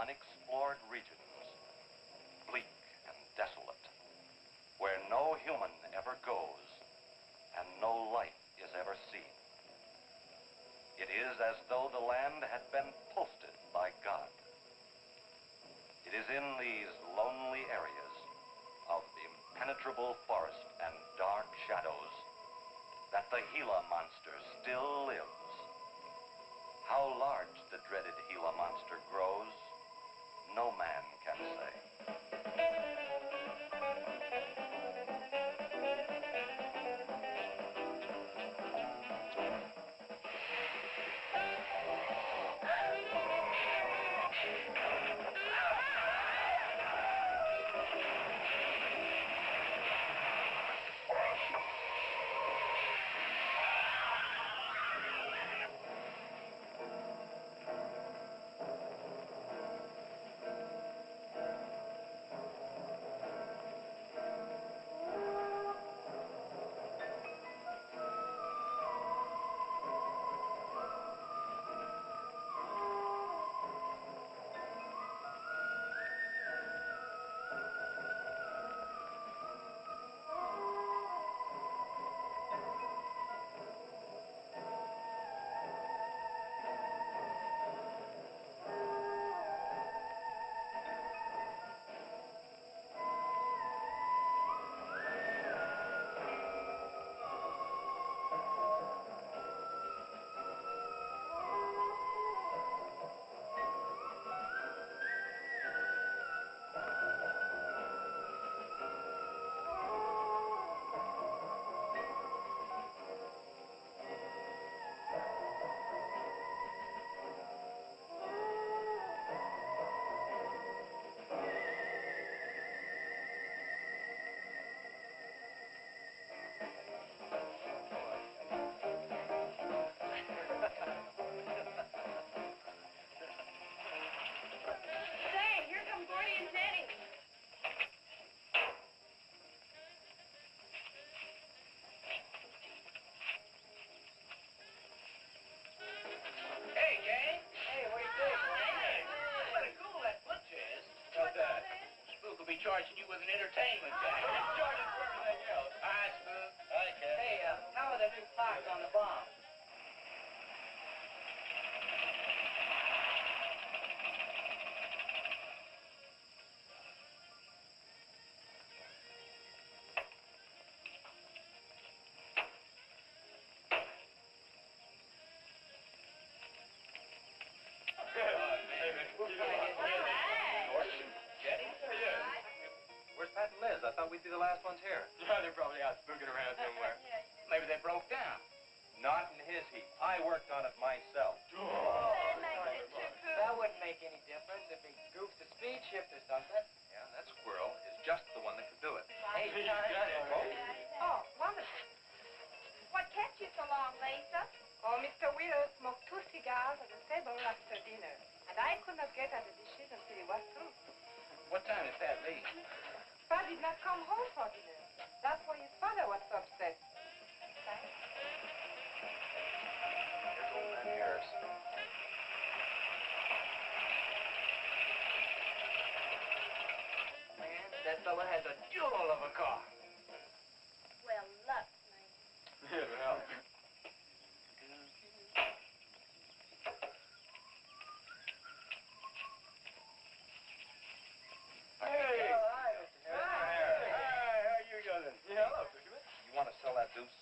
unexplored regions, bleak and desolate, where no human ever goes and no life is ever seen. It is as though the land had been posted by God. It is in these lonely areas of impenetrable forest and dark shadows that the Gila Monster still lives. How large the dreaded Gila Monster grows, no man can say. Charging you with an entertainment tax. Charging for everything else. Hi, Spook. Hi, Ken. Hey, how are the new clocks on the bomb? I thought we'd be the last ones here. Yeah, they're probably out spooking around somewhere. Maybe they broke down. Not in his heap. I worked on it myself. That wouldn't make any difference if he goofed the speed shift or something. Yeah, that squirrel is just the one that could do it. Hey, you got it. Oh, wonderful. What kept you so long, Lisa? Oh, Mr. Wheeler smoked 2 cigars at the table after dinner, and I could not get at the dishes until he was through. What time did Pat leave? Pa did not come home for dinner. That's why his father was so upset. Here's old man Harris. Man, that fella has a jewel of a car. Well, luck, man. Yeah, well. Hey! Hi, Mr. Harris. Hi, how you doing? Yeah, hello, fisherman. You want to sell that deuce?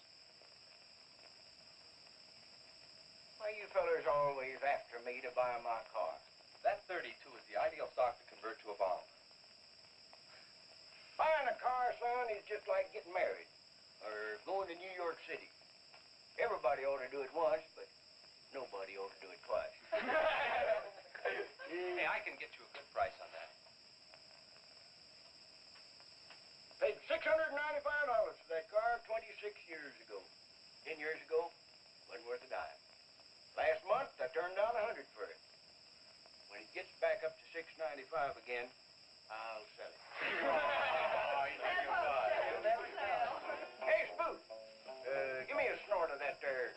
Why you fellers always after me to buy my car? That 32 is the ideal stock to convert to a bomb. Buying a car, son, is just like getting married or going to New York City. Everybody ought to do it once, but nobody ought to do it twice. Hey, I can get you a good price on that. Paid $695 for that car 26 years ago. 10 years ago, wasn't worth a dime. Last month, I turned down $100 for it. When it gets back up to $695 again, I'll sell it. Hey, Spook, give me a snort of that there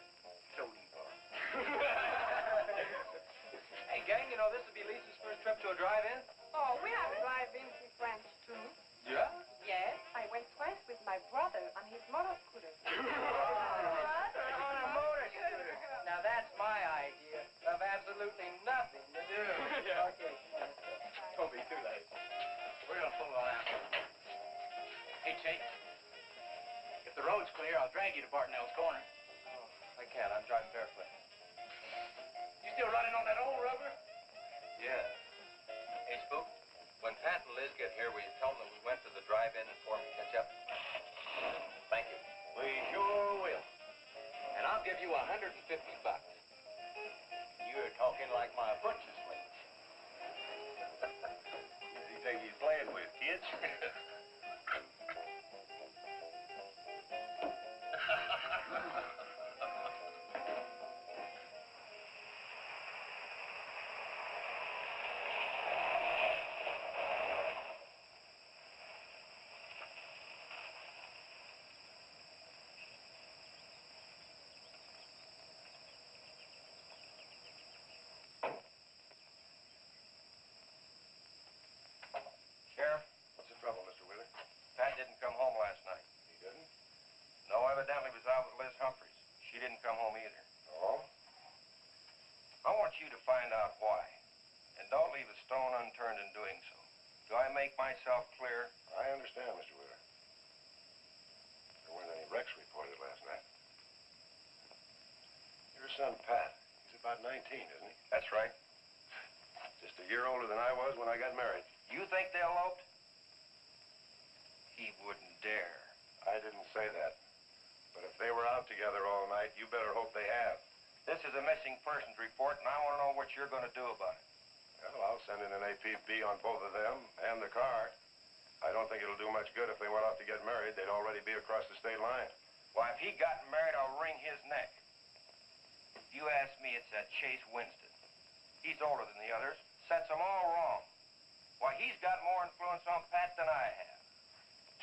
sody bar. Hey, gang, you know, this will be Lisa's first trip to to a drive-in? Oh, we have drive-ins in France, too. Yeah? Yes, I went twice with my brother on his motor scooter. On a motor scooter. Now that's my idea of absolutely nothing to do. Yeah. Okay. Don't be too late. We're gonna pull on out. Hey, Chase. If the road's clear, I'll drag you to Bartonell's corner. Oh, I can't. I'm driving barefoot. You still running on that old rubber? Yeah. Hey, Spook, when Pat and Liz get here, will you tell them that we went to the drive-in and for them to catch up? Thank you. We sure will. And I'll give you $150. You're talking like my butcher slave. You think he's playing with, kids? Sheriff? What's the trouble, Mr. Wheeler? Pat didn't come home last night. He didn't? No, evidently was out with Liz Humphreys. She didn't come home either. Oh? I want you to find out why. And don't leave a stone unturned in doing so. Do I make myself clear? I understand, Mr. Wheeler. There weren't any wrecks reported last night. Your son, Pat, he's about 19, isn't he? That's right. Just a year older than I was when I got married. You think they eloped? He wouldn't dare. I didn't say that. But if they were out together all night, you better hope they have. This is a missing persons report, and I want to know what you're going to do about it. Well, I'll send in an APB on both of them and the car. I don't think it'll do much good if they went off to get married. They'd already be across the state line. Why, if he got married, I'll wring his neck. If you ask me, it's that Chase Winston. He's older than the others. Sets them all wrong. Why, he's got more influence on Pat than I have.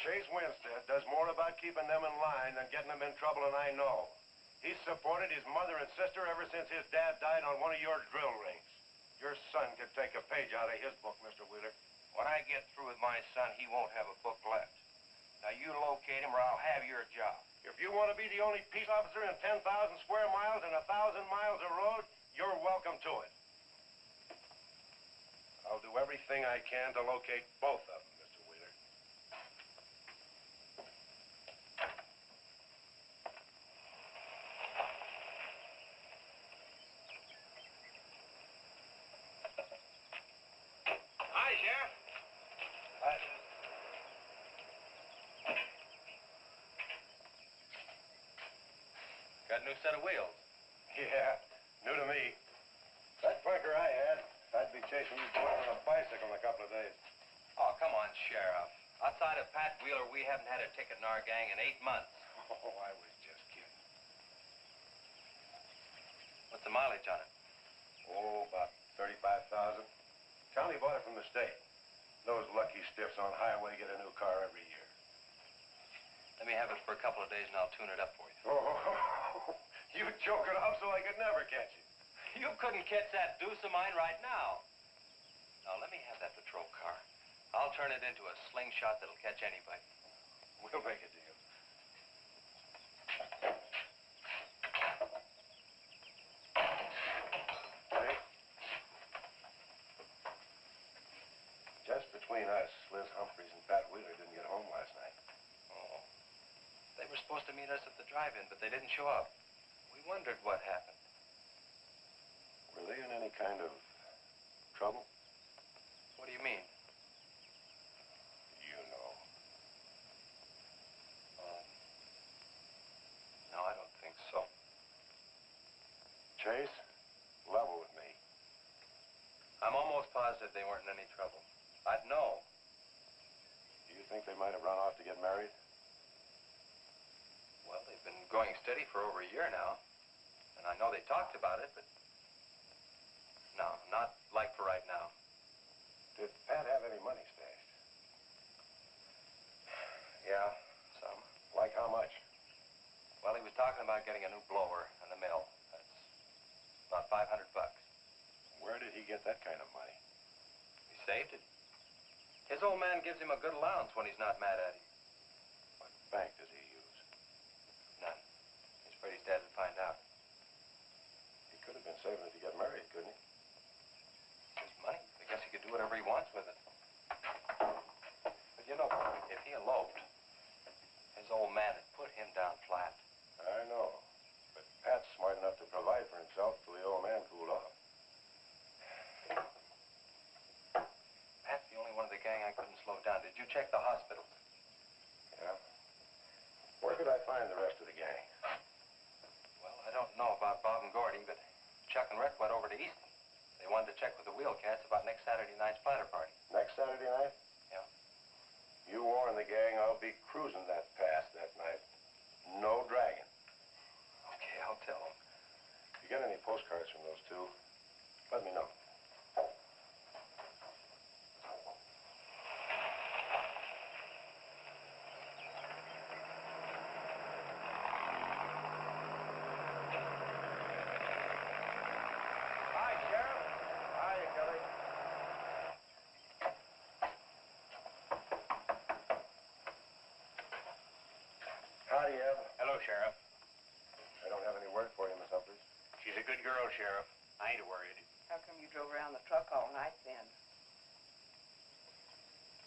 Chase Winstead does more about keeping them in line than getting them in trouble, and I know. He's supported his mother and sister ever since his dad died on one of your drill rings. Your son could take a page out of his book, Mr. Wheeler. When I get through with my son, he won't have a book left. Now, you locate him or I'll have your job. If you want to be the only peace officer in 10,000 square miles and 1,000 miles of road, you're welcome to it. I'll do everything I can to locate both of them, Mr. Wheeler. Hi, Sheriff. Got a new set of wheels. Yeah, new to me. That clunker I had, I'd be chasing you boys on a bicycle in a couple of days. Oh, come on, Sheriff. Outside of Pat Wheeler, we haven't had a ticket in our gang in 8 months. Oh, I was just kidding. What's the mileage on it? Oh, about 35,000. County bought it from the state. Those lucky stiffs on highway get a new car every year. Let me have it for a couple of days and I'll tune it up for you. Oh, you choke it off so I could never catch it. You couldn't catch that deuce of mine right now. Now, let me have that patrol car. I'll turn it into a slingshot that'll catch anybody. We'll make a deal. Hey. Just between us, Liz Humphreys and Pat Wheeler didn't get home last night. Oh. They were supposed to meet us at the drive-in, but they didn't show up. We wondered what happened. Were they in any kind of trouble? What do you mean? You know. No, I don't think so. Chase, level with me. I'm almost positive they weren't in any trouble. I'd know. Do you think they might have run off to get married? Well, they've been going steady for over a year now. And I know they talked about it, but... No, not like for right now. Did Pat have any money stashed? Yeah, some. Like how much? Well, he was talking about getting a new blower and a mill. That's about $500. Where did he get that kind of money? old man gives him a good allowance when he's not mad at him. What bank does he use? None. He's afraid his dad would find out. He could have been saving it to get married, couldn't he? His money. I guess he could do whatever he wants with it. But you know, if he eloped, his old man had put him down flat. I know. But Pat's smart enough to provide for himself till the old man cooled off. Pat's the only one of the gang I couldn't slow down. Did you check the hospitals? Yeah. Where could I find the rest of the gang? Well, I don't know about Bob and Gordy, but Chuck and Rhett went over to Easton. They wanted to check with the Wheelcats about next Saturday night's splatter party. Next Saturday night? Yeah. You warn the gang I'll be cruising that pass that night. No dragging. Okay, I'll tell them. If you get any postcards from those two, let me know. Hi, Sheriff. Hiya, Kelly. Howdy, Eb. Hello, Sheriff. I don't have any word for you, Miss Humphries. She's a good girl, Sheriff. I ain't worried. How come you drove around the truck all night then?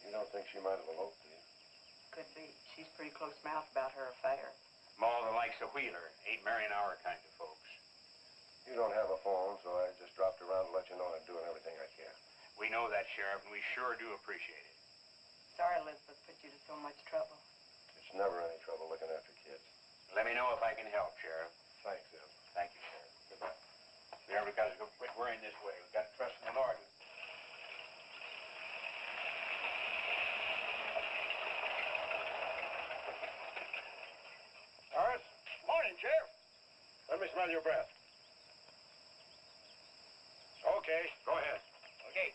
You don't think she might have eloped, do you? Could be. She's pretty close-mouthed about her affair. Ma, the likes of Wheeler ain't marrying our kind of folks. You don't have a phone, so I just dropped around to let you know I'm doing everything I can. We know that, Sheriff, and we sure do appreciate it. Sorry Elizabeth put you to so much trouble. It's never any trouble looking after kids. Let me know if I can help, Sheriff. Thanks, Eb. Thank you, Sheriff. Goodbye. There, because we'll quit worrying this way. We've got to trust in the Lord. Horace, Morning, Sheriff. let me smell your breath. Okay, go ahead. Okay.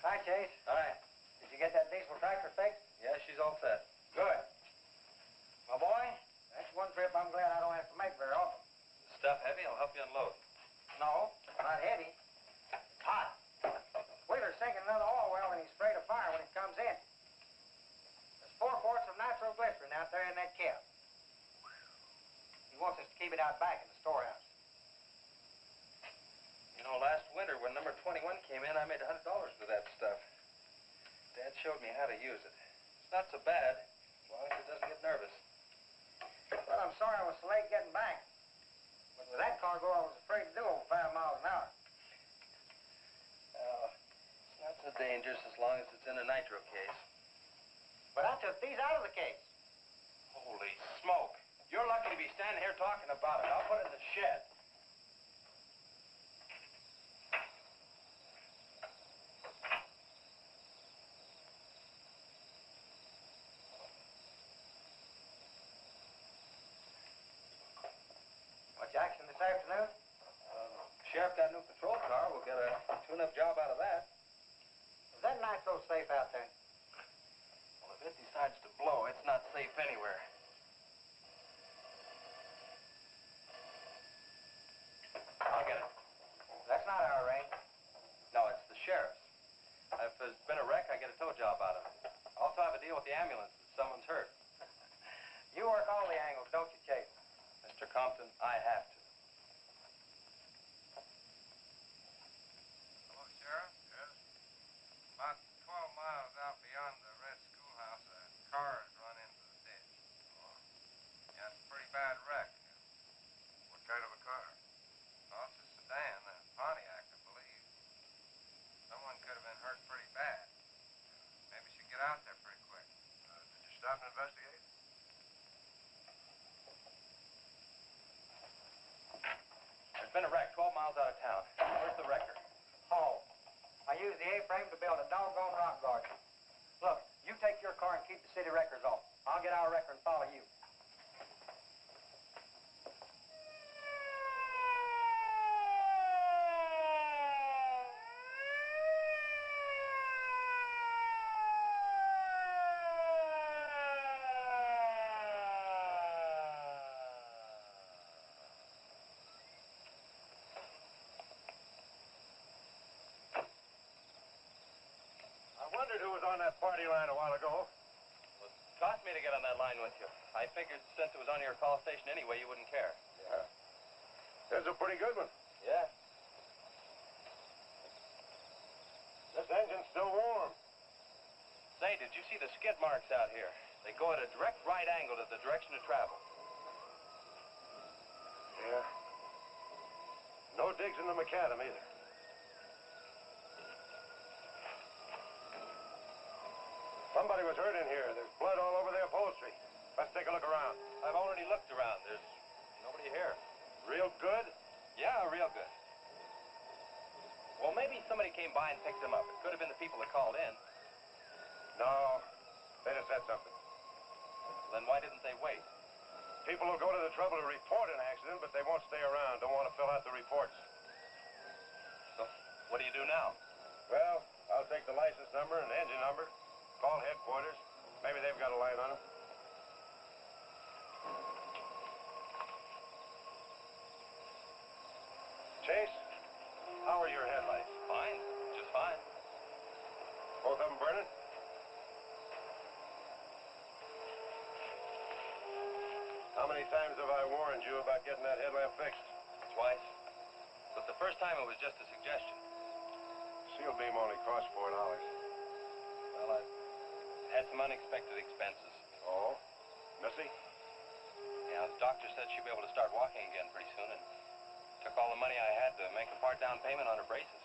Hi, Chase. Hi. Did you get that diesel tractor fixed? Yeah, she's all set. Good. My boy, that's one trip I'm glad I don't have to make very often. Stuff heavy, I'll help you unload. No, not heavy. It's hot. Wheeler's sinking another oil well and he's afraid of fire when it comes in. There's 4 quarts of nitroglycerin out there in that cap. He wants us to keep it out back in the storehouse. You know, last winter when number 21 came in, I made $100 with that stuff. Dad showed me how to use it. It's not so bad, as long as it doesn't get nervous. Well, I'm sorry I was so late getting back. But with that cargo, I was afraid to do over 5 miles an hour. It's not so dangerous as long as it's in a nitro case. But I took these out of the case. Holy smoke. You're lucky to be standing here talking about it. I'll put it in the shed. Much action this afternoon? Sheriff got a new patrol car. We'll get a tune-up job out of that. Is that nitro safe out there? Well, if it decides to blow, it's not safe anywhere. I'll get it. That's not our range. No, it's the sheriff's. If there's been a wreck, I get a tow job out of it. I also have a deal with the ambulance if someone's hurt. You work all the angles, don't you, Chase? Mr. Compton, I have to. Hello, Sheriff? Yes? About 12 miles out beyond the red schoolhouse, a car has run into the ditch. Oh? Yeah, it's a pretty bad wreck. What kind of a car? Oh, it's a sedan, a Pontiac, I believe. Someone could have been hurt pretty bad. Maybe you should get out there pretty quick. Did you stop and investigate? There's been a wreck 12 miles out of town. Where's the wrecker? Home. I used the A-frame to build a doggone rock garden. Look, you take your car and keep the city wreckers off. I'll get our wrecker and follow you. on that party line a while ago. Well, it cost me to get on that line with you. I figured since it was on your call station anyway, you wouldn't care. Yeah. That's a pretty good one. Yeah. This engine's still warm. Say, did you see the skid marks out here? They go at a direct right angle to the direction of travel. Yeah. No digs in the macadam either. Somebody was hurt in here. There's blood all over the upholstery. Let's take a look around. I've already looked around. There's nobody here. Real good? Yeah, real good. Well, maybe somebody came by and picked them up. It could have been the people that called in. No. They'd have said something. Then why didn't they wait? People will go to the trouble to report an accident, but they won't stay around. Don't want to fill out the reports. So, what do you do now? Well, I'll take the license number and engine number, call headquarters. Maybe they've got a line on them. Chase, how are your headlights? Fine. Just fine. Both of them burning? How many times have I warned you about getting that headlamp fixed? Twice. But the first time it was just a suggestion. Seal beam only costs $4. Well, I had some unexpected expenses. Oh? Missy? Yeah, the doctor said she'd be able to start walking again pretty soon, and took all the money I had to make a part down payment on her braces.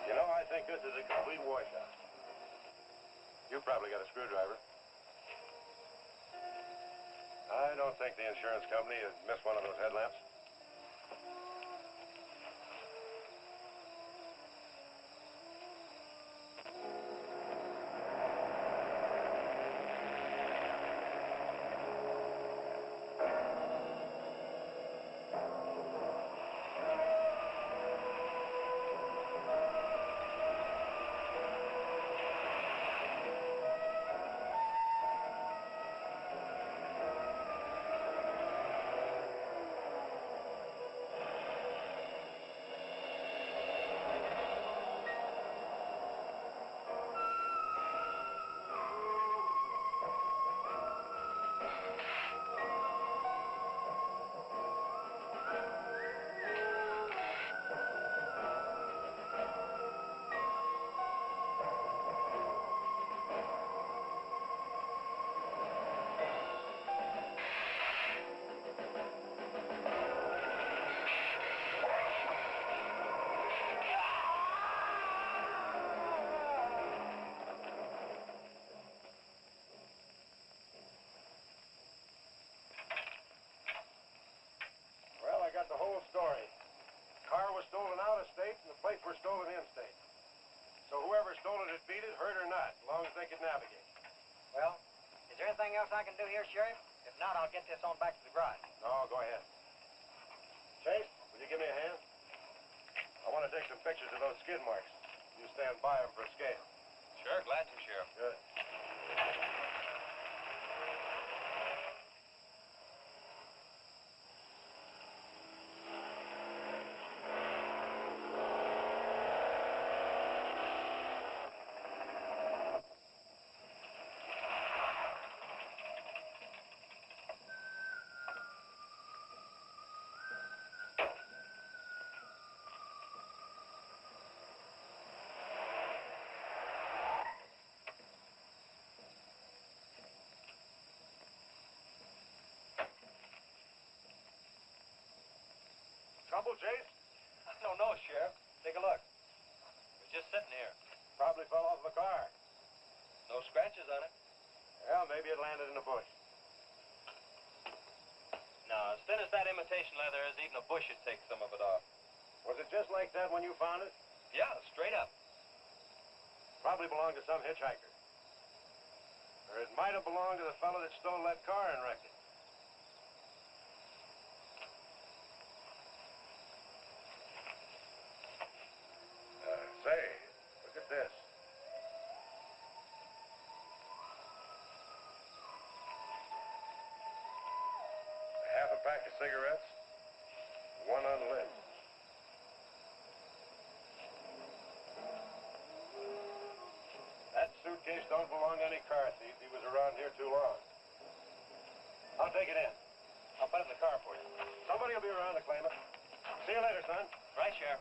You know, I think this is a complete washout. You probably got a screwdriver. I don't think the insurance company has missed one of those headlamps. Got the whole story. Car was stolen out of state and the plates were stolen in state. So whoever stole it had beat it, hurt or not, as long as they could navigate. Well, is there anything else I can do here, Sheriff? If not, I'll get this on back to the garage. No, go ahead. Chase, will you give me a hand? I want to take some pictures of those skid marks. You stand by them for a scale. Sure, glad to, Sheriff. Good. Trouble, Chase? I don't know, Sheriff. Take a look. We're just sitting here. Probably fell off the car. No scratches on it. Well, maybe it landed in a bush. No, as thin as that imitation leather is, even a bush would take some of it off. Was it just like that when you found it? Yeah, straight up. Probably belonged to some hitchhiker. Or it might have belonged to the fellow that stole that car and wrecked it. Say, look at this. Half a pack of cigarettes, one unlit. take it in? I'll put it in the car for you. Somebody will be around to claim it. See you later, son. Right, Sheriff.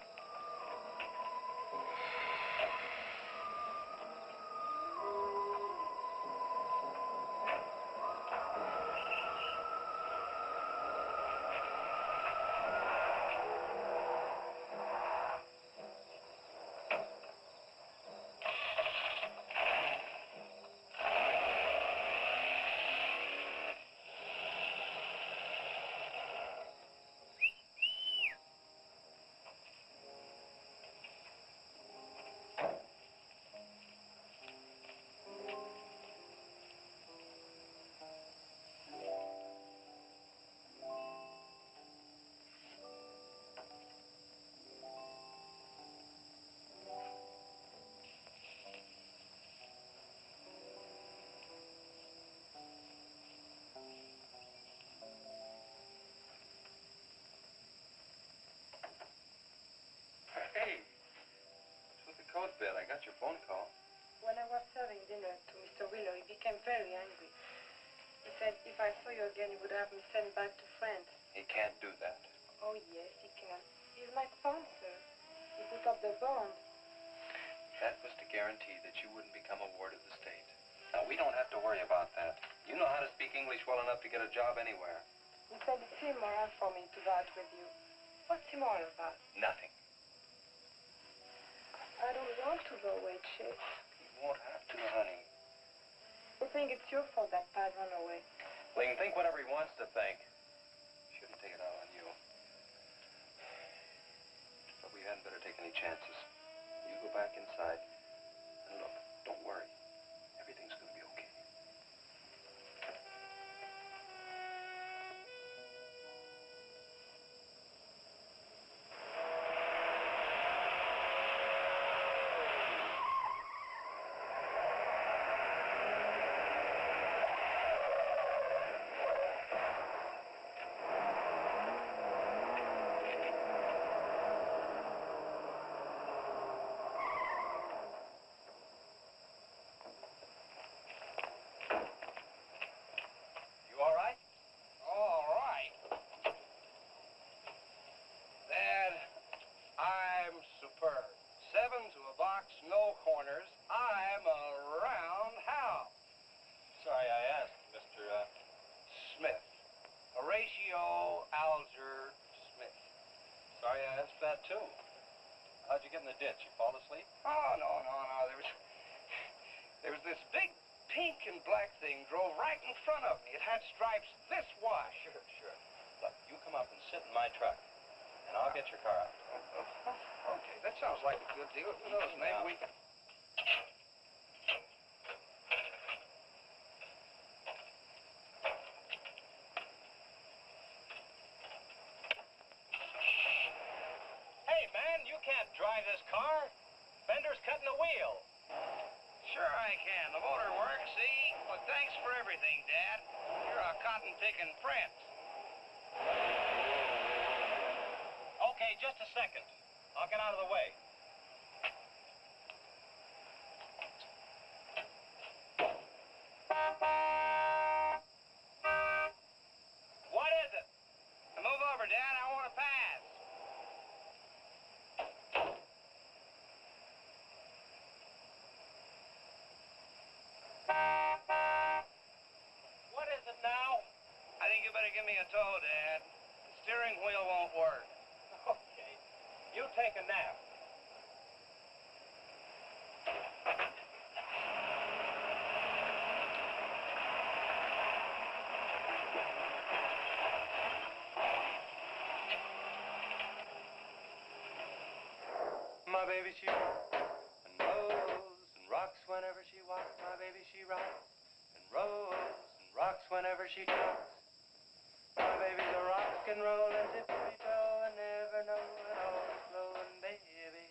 Hey, what's with the coat bed? I got your phone call. When I was serving dinner to Mr. Wheeler, he became very angry. He said if I saw you again, he would have me sent back to France. He can't do that. Oh, yes, he can. He's my sponsor. He put up the bond. That was to guarantee that you wouldn't become a ward of the state. Now, we don't have to worry about that. You know how to speak English well enough to get a job anywhere. He said it's immoral for me to go out with you. What's immoral about? Nothing. I don't want to go away, Chief. You won't have to, honey. I think it's your fault that Pat ran away. Well, he can think whatever he wants to think. Shouldn't take it out on you. But we hadn't better take any chances. You go back inside. And look, don't worry. Everything's going to be okay. How'd you get in the ditch? You fall asleep? Oh, no. There was this big pink and black thing drove right in front of me. It had stripes this wide. Sure. Look, you come up and sit in my truck, and I'll get your car out. Okay, that sounds like a good deal. Who knows, maybe we can... Hey, man, you can't drive this car. Bender's cutting the wheel. Sure I can. The motor works, see? But thanks for everything, Dad. You're a cotton-picking prince. Okay, just a second. I'll get out of the way. What is it? Move over, Dad. I want to pass. What is it now? I think you better give me a tow, Dad. The steering wheel won't work. Okay. You take a nap. My baby, she rocks and rolls and rocks whenever she walks. My baby, she rocks and rolls and rocks whenever she talks. My baby's a rock and rollin' tippy-toe and never knowin' always flowin' baby.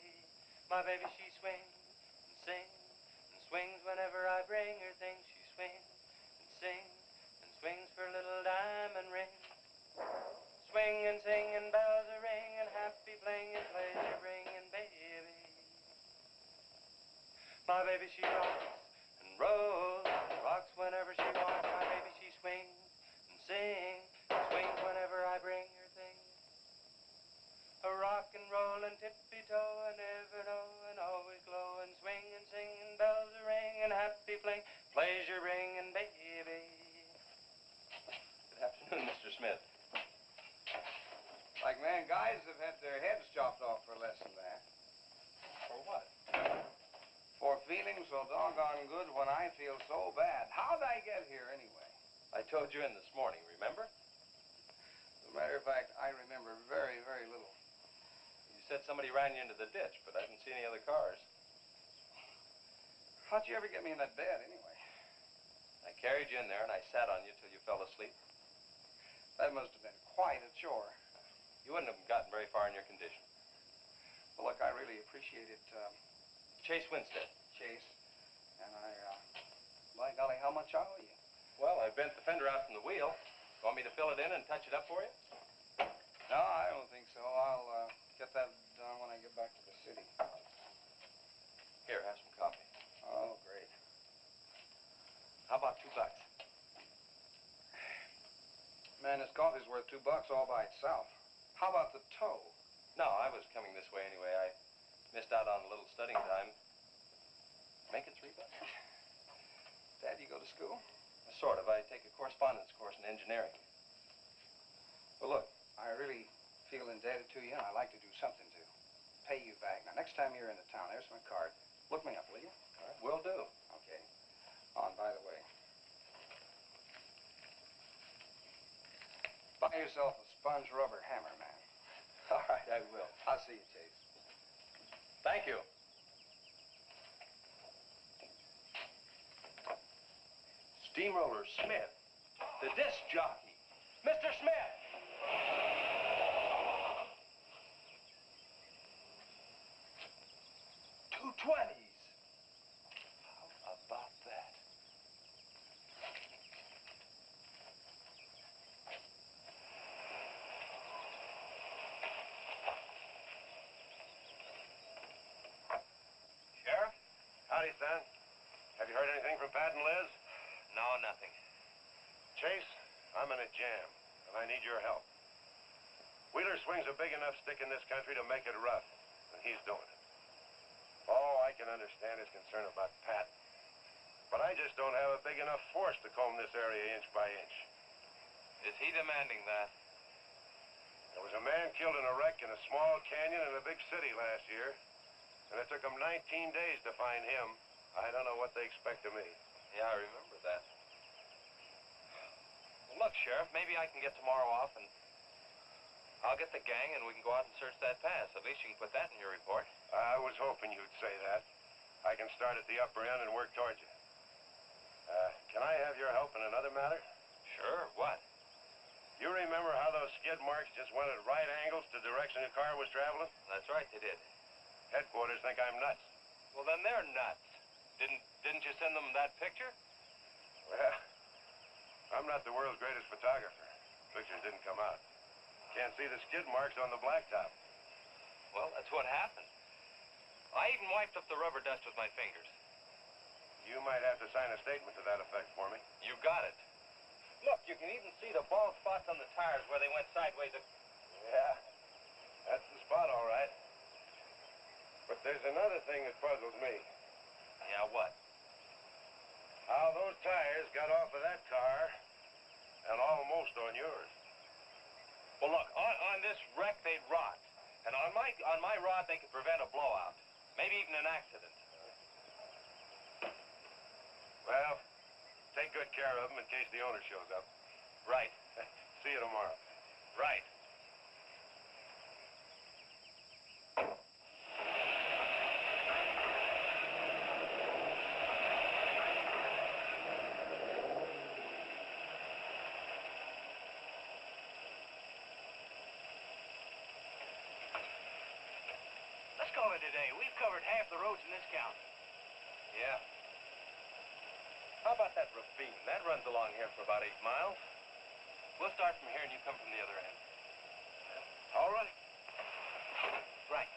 My baby, she swings and sings and swings whenever I bring her things. She swings and sings and swings for a little diamond ring. Swing and sing and bells are ring and happy fling and pleasure bringing baby. My baby, she rocks and rolls and rocks whenever she wants. My baby, she swings and sings rolling, tippy-toe, and ever know, and always glow, and swing, and sing, and bells are ring, and happy fling, pleasure ring, and baby. Good afternoon, Mr. Smith. Like man, guys have had their heads chopped off for less than that. For what? For feeling so doggone good when I feel so bad. How'd I get here anyway? I told you in this morning, remember? As a matter of fact, I remember very, very little. You said somebody ran you into the ditch, but I didn't see any other cars. How'd you ever get me in that bed anyway? I carried you in there, and I sat on you till you fell asleep. That must have been quite a chore. You wouldn't have gotten very far in your condition. Well, look, I really appreciate it, Chase Winstead. Chase. And by golly, how much I owe you? Well, I bent the fender out from the wheel. Want me to fill it in and touch it up for you? No, I don't think so. I'll get that done when I get back to the city. Here, have some coffee. Oh, great. How about $2? Man, this coffee's worth $2 all by itself. How about the tow? No, I was coming this way anyway. I missed out on a little studying time. Make it $3. Dad, you go to school? Sort of. I take a correspondence course in engineering. Well, look, I really feel indebted to you, and I'd like to do something to pay you back. Now, next time you're in the town, there's my card. Look me up, will you? All right, will do. Okay. Oh, and by the way, buy yourself a sponge rubber hammer, man. All right, I will. I'll see you, Chase. Thank you. Steamroller Smith, the disc jockey. Mr. Smith! 220s. How about that? Sheriff? Howdy, son. Have you heard anything from Pat and Liz? No, nothing. Chase, I'm in a jam, and I need your help. Wheeler swings a big enough stick in this country to make it rough, and he's doing it. Oh, I can understand his concern about Pat, but I just don't have a big enough force to comb this area inch by inch. Is he demanding that? There was a man killed in a wreck in a small canyon in a big city last year, and it took them 19 days to find him. I don't know what they expect of me. Yeah, I remember that. Well, look, Sheriff, maybe I can get tomorrow off and I'll get the gang and we can go out and search that pass. At least you can put that in your report. I was hoping you'd say that. I can start at the upper end and work towards you. Can I have your help in another matter? Sure, what? You remember how those skid marks just went at right angles to the direction the car was traveling? That's right, they did. Headquarters think I'm nuts. Well, then they're nuts. Didn't you send them that picture? Well, I'm not the world's greatest photographer. Pictures didn't come out. Can't see the skid marks on the blacktop. Well, that's what happened. I even wiped up the rubber dust with my fingers. You might have to sign a statement to that effect for me. You got it. Look, you can even see the bald spots on the tires where they went sideways. Yeah, that's the spot, all right. But there's another thing that puzzles me. Yeah, what? How those tires got off of that car and almost on yours. Well, look, on this wreck, they'd rot. And on my rod, they could prevent a blowout. Maybe even an accident. Well, take good care of them in case the owner shows up. Right. See you tomorrow. Right. Let's call it a day. We've covered half the roads in this county. Yeah. How about that ravine? That runs along here for about 8 miles. We'll start from here and you come from the other end. All right. Right.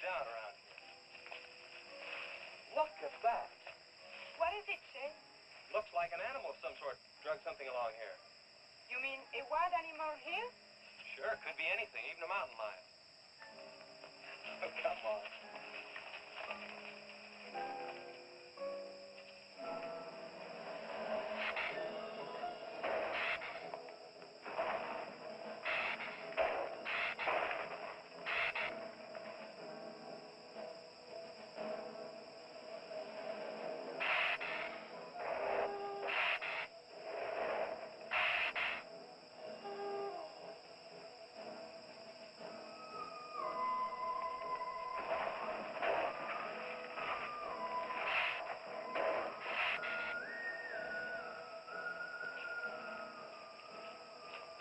down around here. Look at that. What is it, Chet? Looks like an animal of some sort drug something along here. You mean a wild animal here? Sure, could be anything, even a mountain lion. Oh, come on.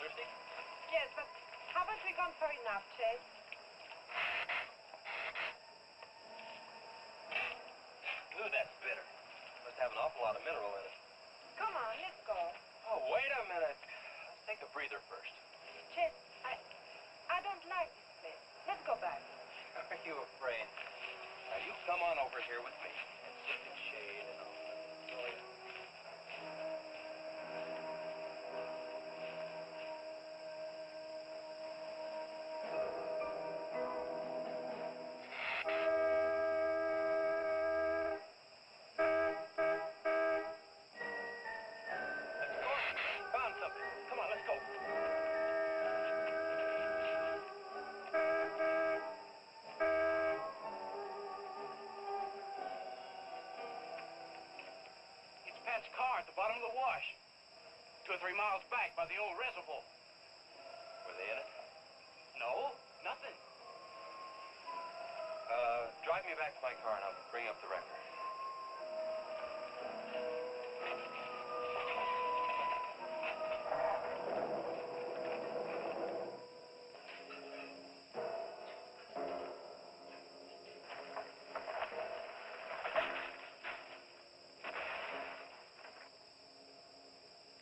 Thirsty? Yes, but haven't we gone far enough, Chet? Ooh, that's bitter. Must have an awful lot of mineral in it. Come on, let's go. Oh, wait a minute. Let's take a breather first. Chet, I don't like this place. Let's go back. Are you afraid? Now, you come on over here with me and sit in shade and all. Enjoy it. Let's go. Found something. Come on, let's go. It's Pat's car at the bottom of the wash. 2 or 3 miles back by the old reservoir. Were they in it? No, nothing. Drive me back to my car and I'll bring up the record.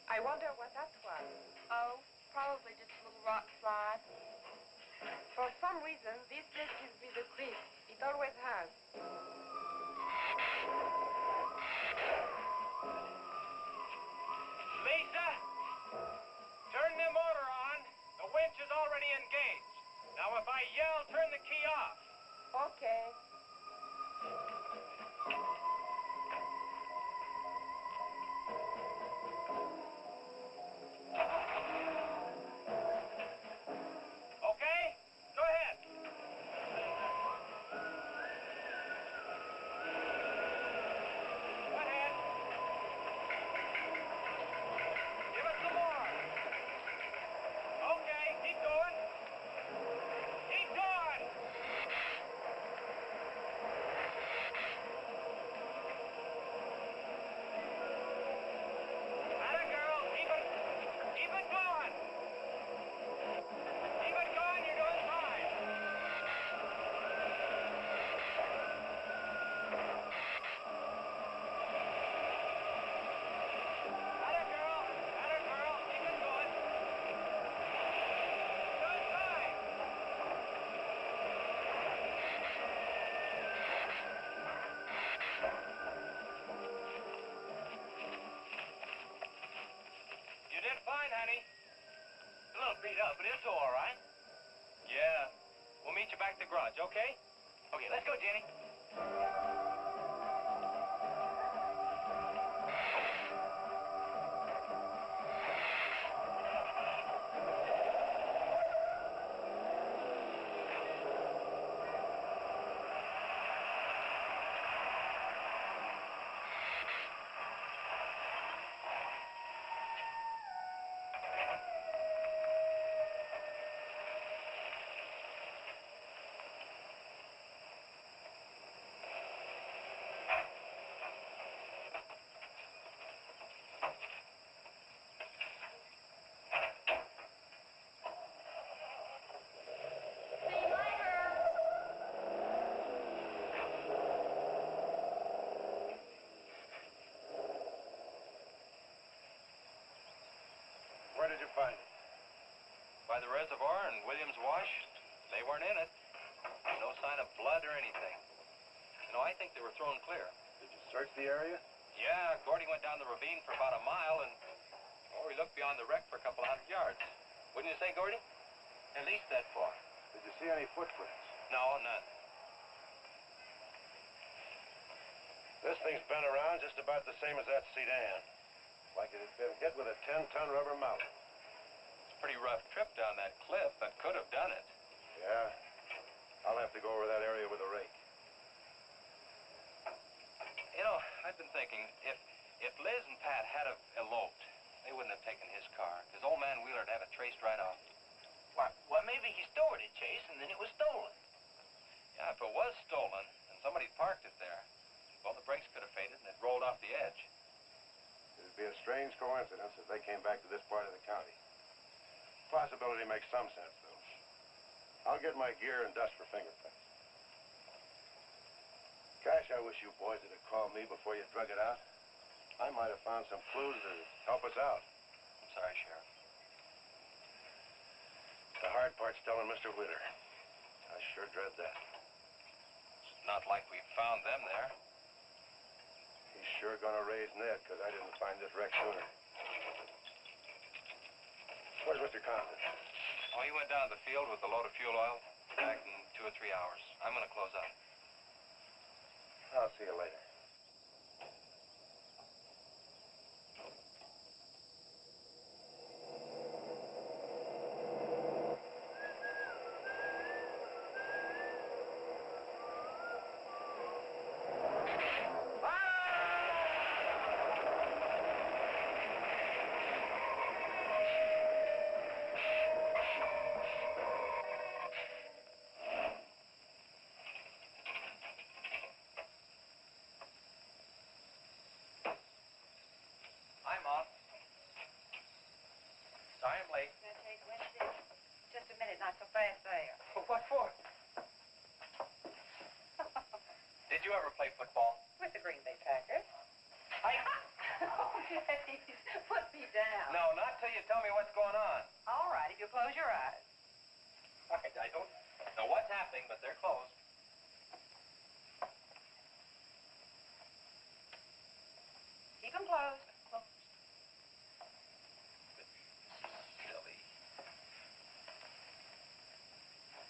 I wonder what that was. Oh, probably just a little rock slide. For some reason, this place gives me the creeps. It always has. Lisa, turn the motor on. The winch is already engaged. Now, if I yell, turn the key off. Okay. Okay? Go ahead. Go ahead. Give it some more. Okay, keep going. Keep going. Atta girl, keep it going. Keep it going, you're doing fine. Atta girl, keep it going. Doing fine. You did fine, honey. A little beat up, but it's all right. Yeah. We'll meet you back at the garage, okay? Okay, let's go, Jenny. Where did you find it? By the reservoir and Williams Wash, they weren't in it. No sign of blood or I think they were thrown clear. Did you search the area? Yeah, Gordy went down the ravine for about a mile and, oh, he looked beyond the wreck for a couple hundred yards. Wouldn't you say, Gordy? At least that far. Did you see any footprints? No, none. This thing's been around just about the same as that sedan. Like it had been hit with a 10-ton rubber mallet. It's a pretty rough trip down that cliff, but could have done it. Yeah. I'll have to go over that area with a rake. You know, I've been thinking, if Liz and Pat had have eloped, they wouldn't have taken his car, because old man Wheeler'd have it traced right off. Well, maybe he stored it, Chase, and then it was stolen. Yeah, if it was stolen, and somebody parked it there, well, the brakes could have faded and it rolled off the edge. It'd be a strange coincidence if they came back to this part of the county. Possibility makes some sense, though. I'll get my gear and dust for fingerprints. Gosh, I wish you boys would have called me before you drug it out. I might have found some clues to help us out. I'm sorry, Sheriff. The hard part's telling Mr. Wheeler. I sure dread that. It's not like we found them there. He's sure gonna raise Ned, because I didn't find this wreck sooner. Where's Mr. Compton? Oh, he went down to the field with a load of fuel oil. Back in 2 or 3 hours. I'm gonna close up. I'll see you later. I'm off. Sorry I'm late. Just a minute, not so fast there. What for? Did you ever play football? With the Green Bay Packers. Oh, please, put me down. No, not till you tell me what's going on. All right, if you close your eyes. I don't know what's happening, but they're closed. Keep them closed. Silly.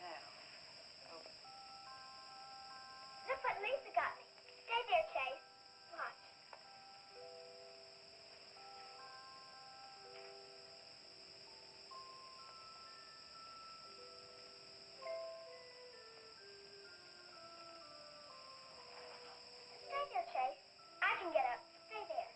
Now, Look what Lisa got me. Stay there, Chase. Watch. Stay there, Chase. I can get up. Stay there.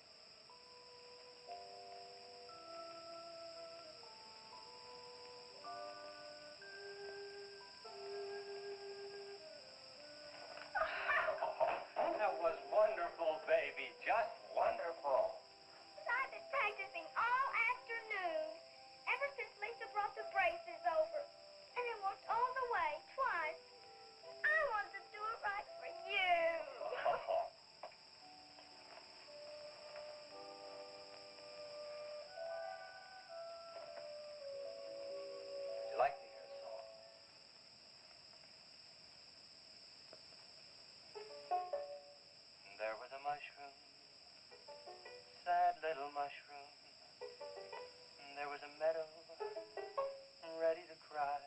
That was wonderful, baby. Just wonderful. I've been practicing all afternoon, ever since Lisa brought the braces over. And I walked all the way, twice. I wanted to do it right for you. Would you like to hear a song? There was a mushroom, sad little mushroom. There was a meadow, ready to cry.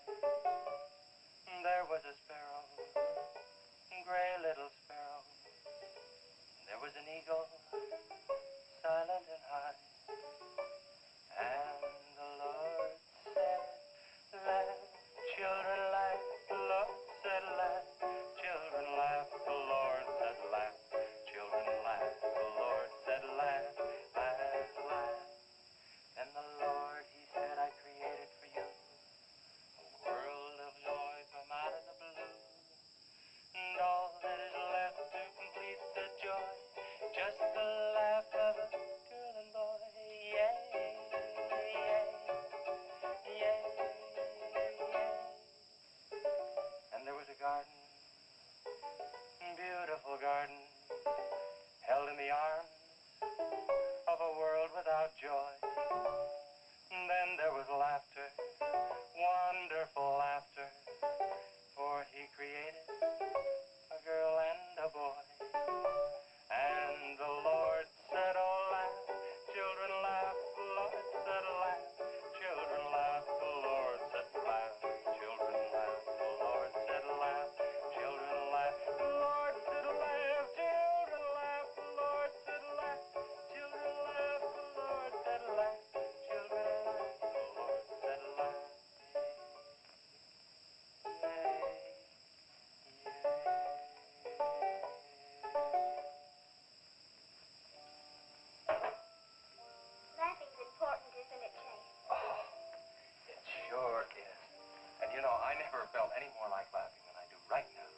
There was a sparrow, gray little sparrow. There was an eagle, silent and high. And the Lord said, laugh, children laugh. The Lord said, laugh, children laugh. The Lord said, laugh, children laugh. The Lord said, laugh, laugh, laugh. And the Lord, he said, I created for you a world of joy from out of the blue. never felt any more like laughing than I do right now.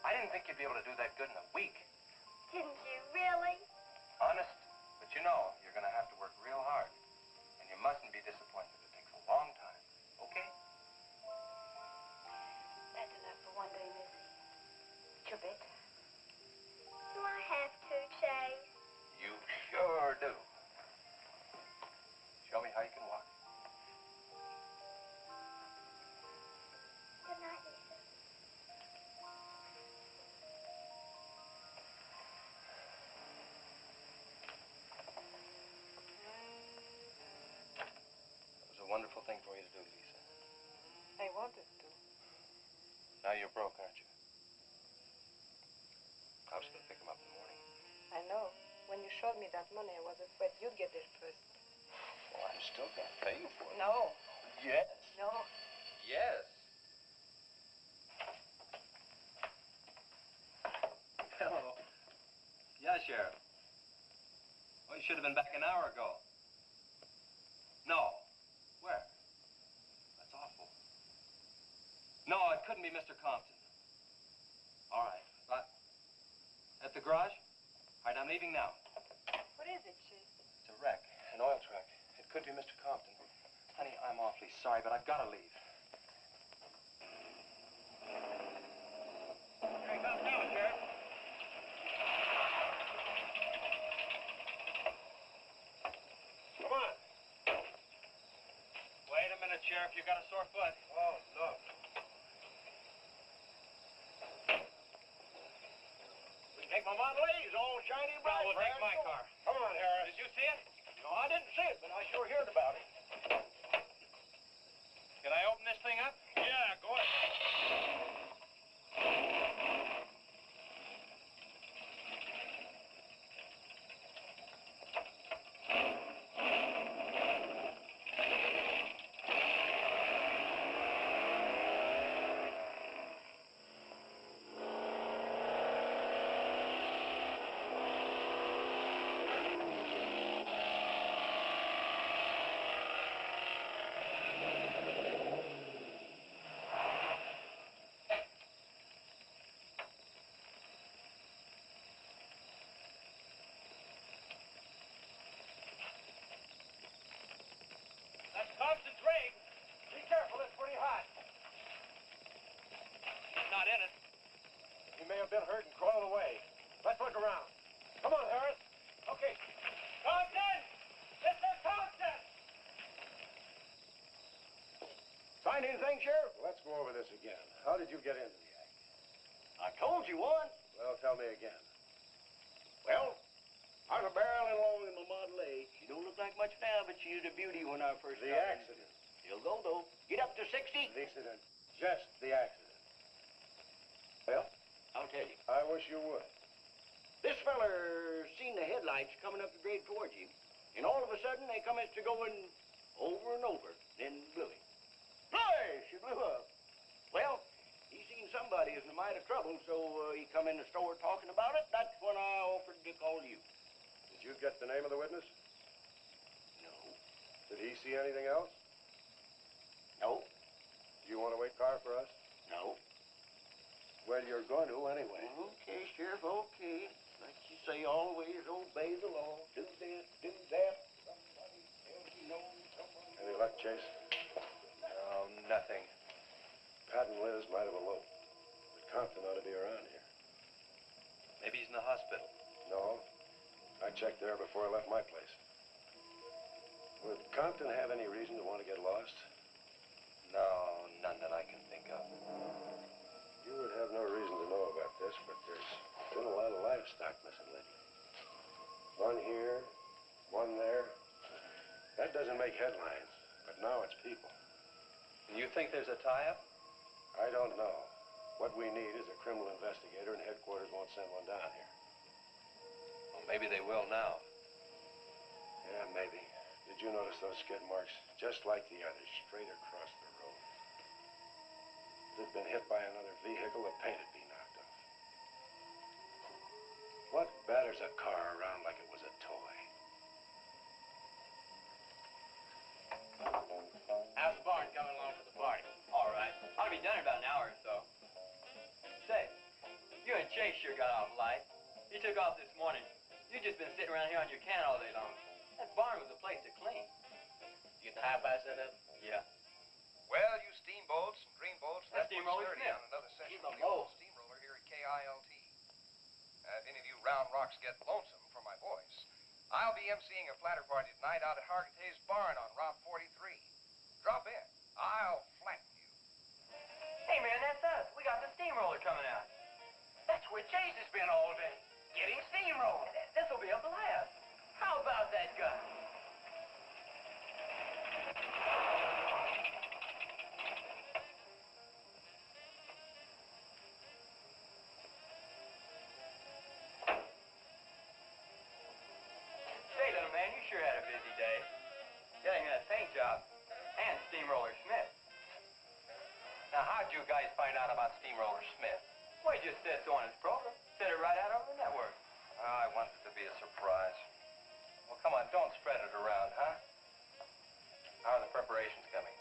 I didn't think you'd be able to do that good in a week. Didn't you really? Honest. But you know, you're going to have to work real hard. And you mustn't be disappointed. It takes a long time. Okay? That's enough for one day, Missy. It's your bedtime. Do I have to, Chase? You sure do. Show me how you can walk. Good night, Lisa. It was a wonderful thing for you to do, Lisa. I wanted to. Now you're broke, aren't you? I was going to pick him up in the morning. I know. When you showed me that money, I was afraid you'd get there first. Well, I'm still going to pay you for it. No. Yes. No. Yes. Hello. Yeah, Sheriff. Well, you should have been back an hour ago. No. Where? That's awful. No, it couldn't be Mr. Compton. All right. At the garage? All right, I'm leaving now. What is it, Chase? It's a wreck, an oil truck. It could be Mr. Compton. Honey, I'm awfully sorry, but I've got to leave. Here he comes now, Sheriff. Come on. Wait a minute, Sheriff. You got a sore foot. Oh, no. Take my Model A, it's all shiny bright. We'll take my car. Come on, Harris. Did you see it? No, I didn't see it, but I sure heard about it. Can I open this thing up? Yeah, go ahead. That's Compton's rig. Be careful, it's pretty hot. He's not in it. He may have been hurt and crawled away. Let's look around. Come on, Harris. Okay. Compton! Mr. Compton! Find anything, Sheriff? Let's go over this again. How did you get into the act? I told you once. Well, tell me again. Well, I was barreling along in my Model A. She don't look like much now, but she was a beauty when I first The started. accident. She'll go, though. Get up to 60. The accident. Just the accident. Well, I'll tell you. I wish you would. This feller seen the headlights coming up the grade towards him, and all of a sudden they come to going over and over, then blew him. Hey, she blew up. Well, he seen somebody was in a mite of trouble, so he come in the store talking about it. That's when I offered to call you. Did you get the name of the witness? No. Did he see anything else? No. Do you want to wait car for us? No. Well, you're going to anyway. Okay, Sheriff, okay. Like you say, always obey the law. Do this, do that. Somebody tells you no, somebody... Any luck, Chase? No, nothing. Pat and Liz might have eloped, but Compton ought to be around here. Maybe he's in the hospital. No. I checked there before I left my place. Would Compton have any reason to want to get lost? No, none that I can think of. You would have no reason to know about this, but there's been a lot of livestock missing lately. One here, one there. That doesn't make headlines, but now it's people. And you think there's a tie-up? I don't know. What we need is a criminal investigator, and headquarters won't send one down here. Well, maybe they will now. Yeah, maybe. Did you notice those skid marks? Just like the others, straight across the road. If it had been hit by another vehicle, the paint would be knocked off. What batters a car around like it was a toy? How's the barn coming along for the party? All right. Ought to be done in about an hour sure got off light. You took off this morning. You just been sitting around here on your can all day long. That barn was a place to clean. You get the Hi-Fi set up? Yeah. Well, you steamboats and dreamboats, That's that's what's Steamroller sturdy Smith. on another session He's of a the old boat. steamroller here at KILT. If any of you round rocks get lonesome for my voice, I'll be emceeing a flatter party tonight out at Hargitay's barn on Route 43. Drop in. I'll flatten you. Hey, man, that's us. We got the steamroller coming out. That's where Chase has been all day, getting steamrolled. This'll be a blast. How about that guy? Say, little man, you sure had a busy day. Getting that paint job and Steamroller Smith. Now, how'd you guys find out about Steamroller Smith? Well, he just said so on his program. Said it right out over the network. I wanted it to be a surprise. Well, come on, don't spread it around, huh? How are the preparations coming?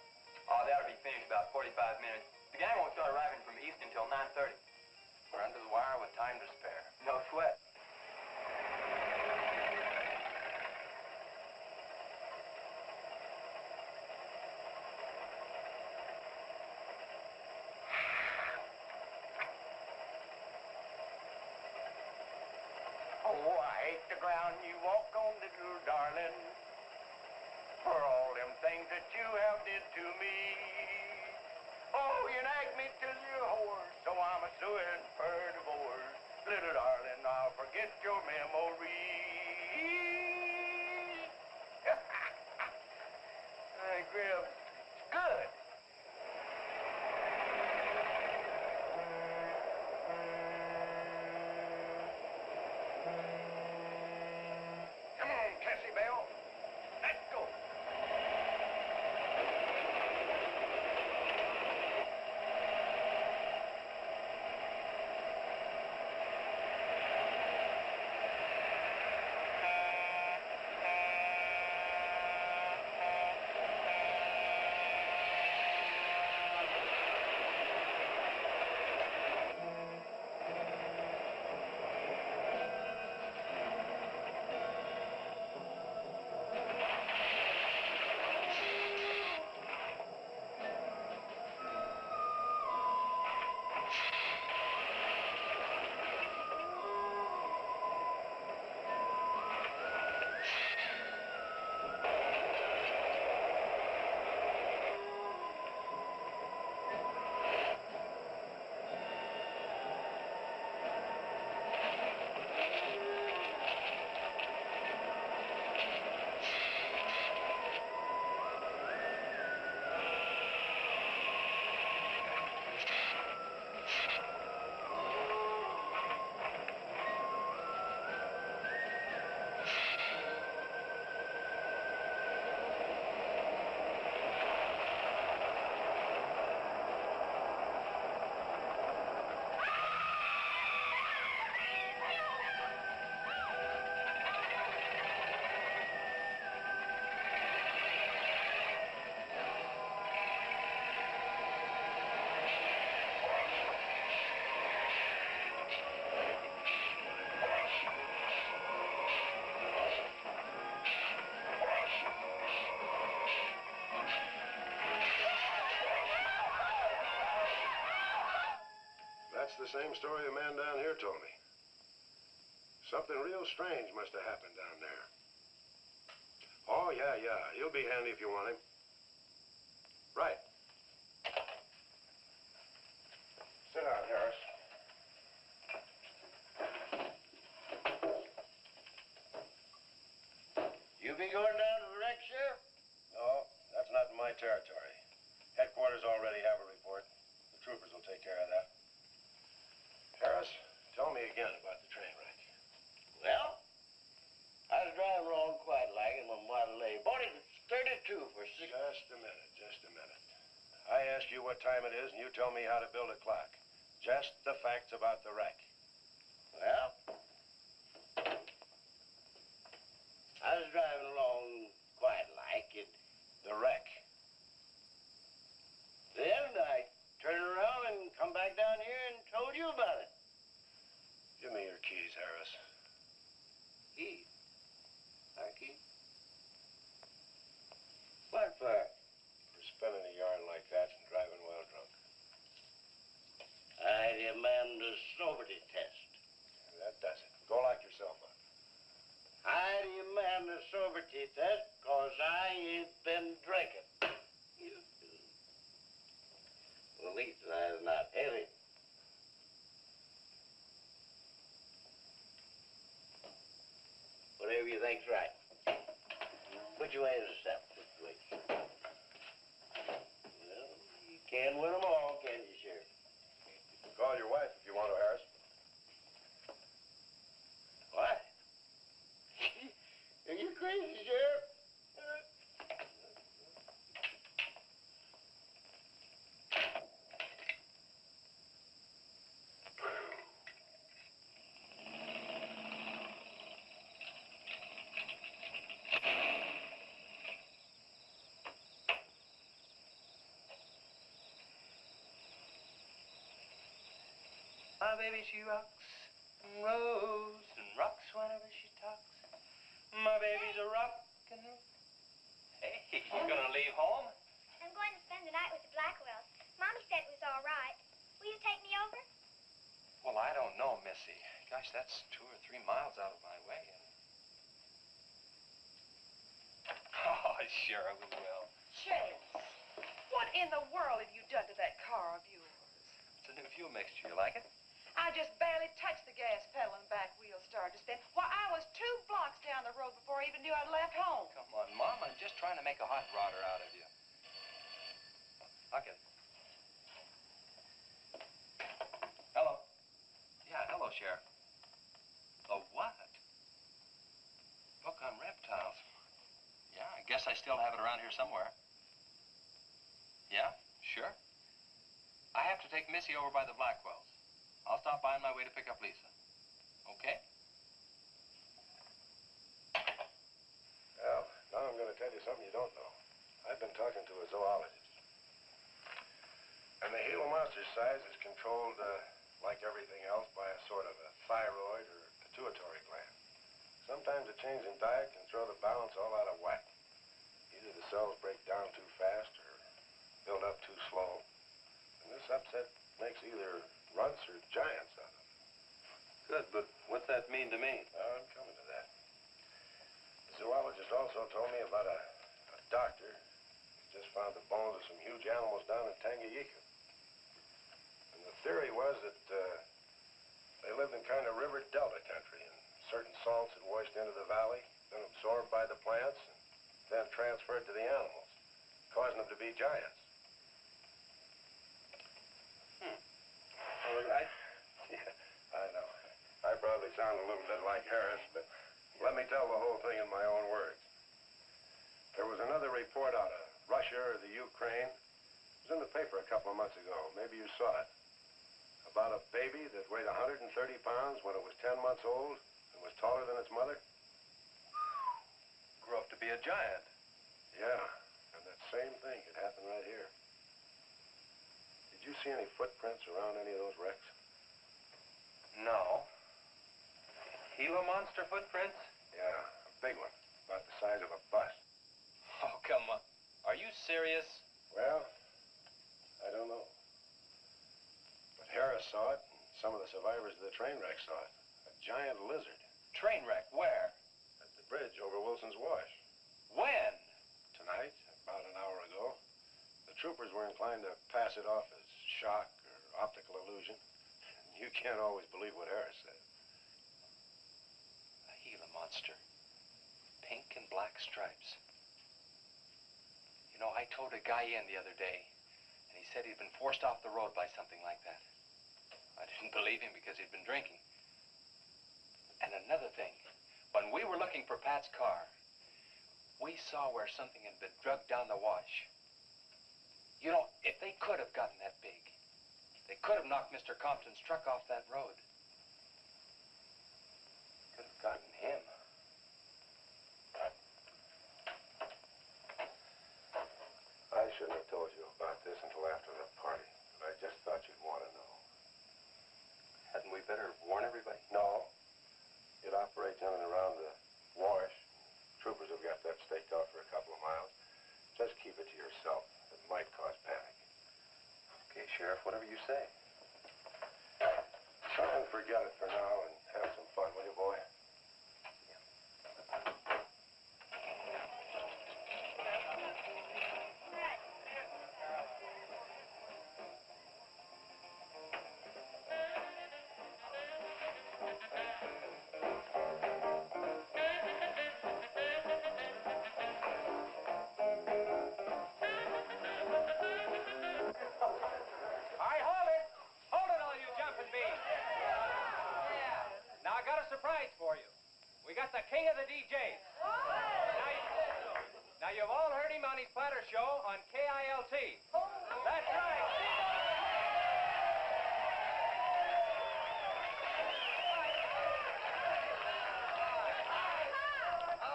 Oh, that'll be finished about 45 minutes. The gang won't start arriving from east until 9:30. We're under the wire with time to spare. No sweat. Oh, I hate the ground you walk on, little darling, for all them things that you have did to me. Oh, you nagged me till you're hoarse, so I'm a suing for divorce. Little darling, I'll forget your memory. Hey, Grim, it's good. Come on, Cassie Bell. Let's go. That's the same story the man down here told me. Something real strange must have happened down there. Oh, yeah. He'll be handy if you want him. Right. Sit down, Harris. You be going down to the wreck, Sheriff? No, that's not in my territory. Headquarters already have a report. The troopers will take care of that. Harris, tell me again about the train wreck. Well, I was driving along quite like in my Model A. Bought it at 32 for $6. Just a minute. I asked you what time it is, and you tell me how to build a clock. Just the facts about the wreck. Well, I was driving along quite like it. The wreck. Then I turned around and come back down here and told you about it. whatever you think's right. Put your way in the saddle. Put your way. Well, you can't win them all, can you, Sheriff? Call your wife if you want to, Harris. What? Are you crazy, Sheriff? My baby, she rocks and rolls and rocks whenever she talks. My baby's a rockin'. Hey, you gonna leave home? I'm going to spend the night with the Blackwells. Mommy said it was all right. Will you take me over? Well, I don't know, Missy. Gosh, that's 2 or 3 miles out of my way. Oh, sure, we will. James, what in the world have you done to that car of yours? It's a new fuel mixture. You like it? I just barely touched the gas pedal and back wheel started to spin. Why, I was 2 blocks down the road before I even knew I'd left home. Come on, Mom. I'm just trying to make a hot rodder out of you. Okay. Hello. Yeah, hello, Sheriff. A what? Book on reptiles. Yeah, I guess I still have it around here somewhere. Yeah, sure. I have to take Missy over by the Blackwells. I'll stop by on my way to pick up Lisa. Okay? Well, now I'm going to tell you something you don't know. I've been talking to a zoologist. And the Gila Monster size is controlled, like everything else, by a sort of a thyroid or pituitary gland. Sometimes a change in diet can throw the balance all out of whack. Either the cells break down too fast or build up too slow. And this upset makes either runts or giants out of it. Good, but what's that mean to me? I'm coming to that. The zoologist also told me about a doctor who just found the bones of some huge animals down in Tanganyika. And the theory was that they lived in kind of river delta country, and certain salts had washed into the valley, been absorbed by the plants, and then transferred to the animals, causing them to be giants. Yeah, I know. I probably sound a little bit like Harris, but let me tell the whole thing in my own words. There was another report out of Russia or the Ukraine. It was in the paper a couple of months ago. Maybe you saw it. About a baby that weighed 130 pounds when it was 10 months old and was taller than its mother. Grew up to be a giant. Yeah, and that same thing could happen right here. Did you see any footprints around any of those wrecks? No. Gila Monster footprints? Yeah, a big one, about the size of a bus. Oh, come on. Are you serious? Well, I don't know. But Harris saw it, and some of the survivors of the train wreck saw it. A giant lizard. Train wreck? Where? At the bridge over Wilson's Wash. When? Tonight, about an hour ago. The troopers were inclined to pass it off as shock or optical illusion. You can't always believe what Harris said. A Gila Monster. Pink and black stripes. You know, I towed a guy in the other day, and he said he'd been forced off the road by something like that. I didn't believe him because he'd been drinking. And another thing, when we were looking for Pat's car, we saw where something had been drugged down the wash. You know, if they could have gotten that big, they could have knocked Mr. Compton's truck off that road. Could have gotten him. I shouldn't have told you about this until after the party, but I just thought you'd want to know. Hadn't we better warn everybody? No. It operates in and around the wash. Troopers have got that staked out for a couple of miles. Just keep it to yourself. It might cause panic. Okay, Sheriff, whatever you say. Try and forget it for now and have some fun, will you, boy? I got a surprise for you. We got the king of the DJs. Now you've all heard him on his platter show on KILT. That's right.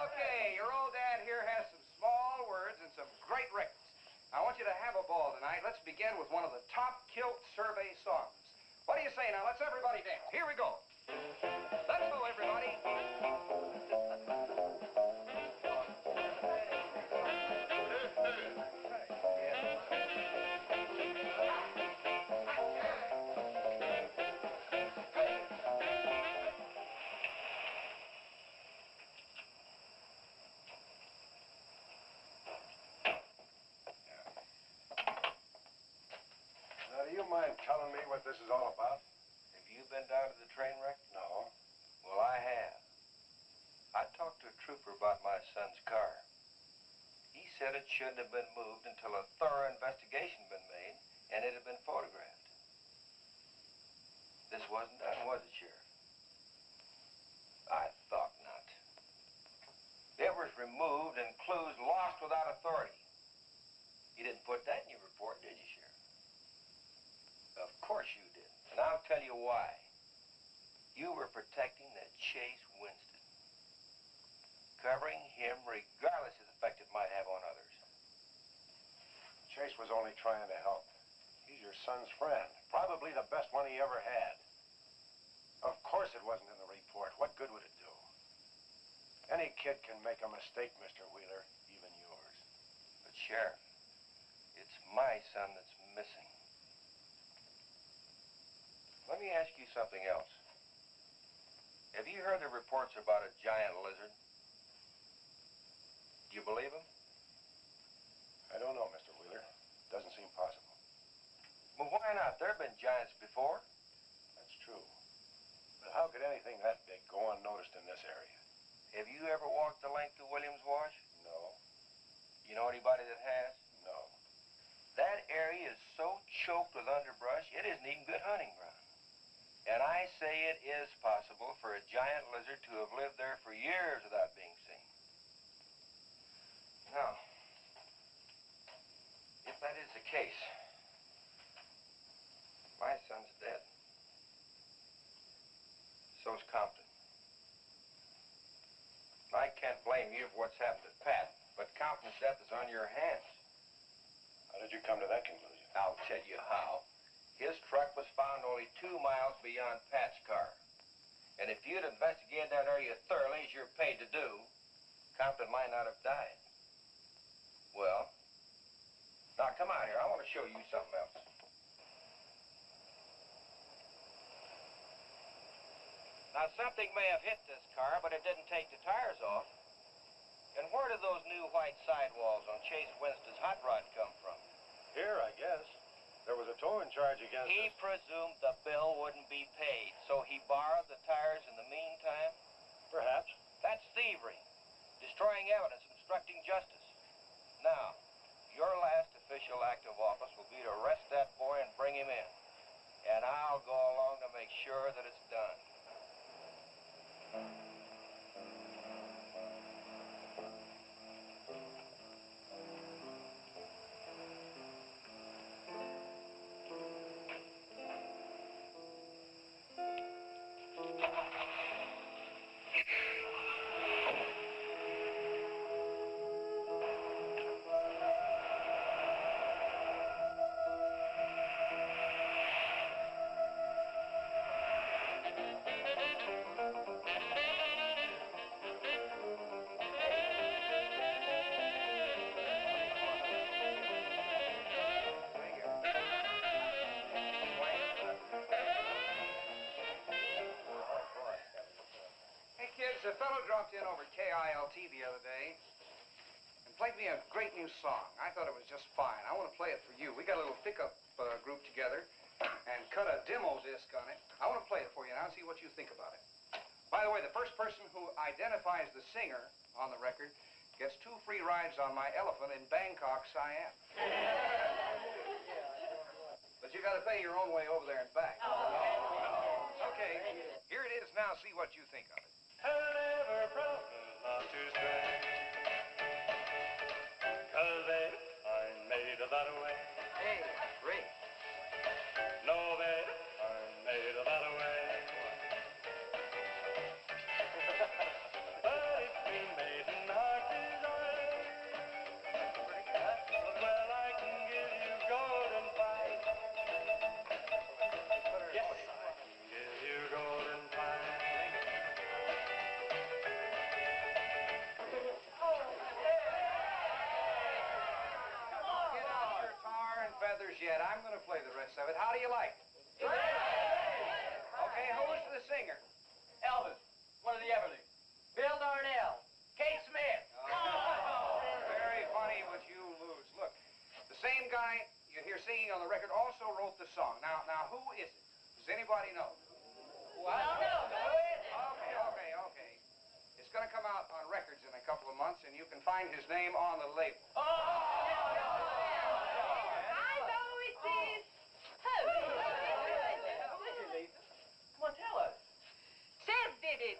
Okay, your old dad here has some small words and some great records. I want you to have a ball tonight. Let's begin with one of the top kilt survey songs. What do you say now? Let's everybody dance. Here we go. Let's go, everybody. Now, do you mind telling me what this is all about? Have you been down to the train wreck? No. Well, I have. I talked to a trooper about my son's car. He said it shouldn't have been moved until a thorough investigation had been made and it had been photographed. This wasn't done, was it, Sheriff? I thought not. It was removed and clues lost without authority. You didn't put that in your report, did you, Sheriff? Of course you did. And I'll tell you why. You were protecting that Chase Winston. Covering him regardless of the effect it might have on others. Chase was only trying to help. He's your son's friend. Probably the best one he ever had. Of course it wasn't in the report. What good would it do? Any kid can make a mistake, Mr. Wheeler, even yours. But, Sheriff, it's my son that's missing. Let me ask you something else. Have you heard the reports about a giant lizard? Do you believe them? I don't know, Mr. Wheeler. Doesn't seem possible. Well, why not? There have been giants before. That's true. But how could anything that big go unnoticed in this area? Have you ever walked the length of Williams Wash? No. You know anybody that has? No. That area is so choked with underbrush, it isn't even good hunting ground. And I say it is possible for a giant lizard to have lived there for years without being seen. Now, if that is the case, my son's dead. So's Compton. I can't blame you for what's happened to Pat, but Compton's death is on your hands. How did you come to that conclusion? I'll tell you how. His truck was found only 2 miles beyond Pat's car. And if you'd investigated that area thoroughly, as you're paid to do, Compton might not have died. Well, now come out here. I want to show you something else. Now, something may have hit this car, but it didn't take the tires off. And where did those new white sidewalls on Chase Winston's hot rod come from? Here, I guess. There was a towing charge against He us. presumed the bill wouldn't be paid, so he borrowed the tires in the meantime? Perhaps. That's thievery, destroying evidence, obstructing justice. Now, your last official act of office will be to arrest that boy and bring him in. And I'll go along to make sure that it's done. A fellow dropped in over KILT the other day and played me a great new song. I thought it was just fine. I want to play it for you. We got a little pickup group together and cut a demo disc on it. I want to play it for you now and see what you think about it. By the way, the first person who identifies the singer on the record gets 2 free rides on my elephant in Bangkok, Siam. But you got to pay your own way over there and back. Okay, here it is now, see what you think of it. And never promise not to stray. 'Cause babe, I'm made of that way. Hey, Ray. No, babe, I'm made of that way. But if you made an heart desire, well, I can give you golden fire. Yes, I can give you golden fire. Get out your tar and feathers yet. I'm going to play the rest of it. How do you like it? Okay, who's the singer? Elvis, one of the Everlys. Bill Darnell. Kate Smith. Very funny, but you lose. Look, the same guy you hear singing on the record also wrote the song. Now, who is it? Does anybody know? Well, I don't know. Okay. It's going to come out on records in a couple of months, and you can find his name on the label. I know it is. Come on, tell us. Chase did it.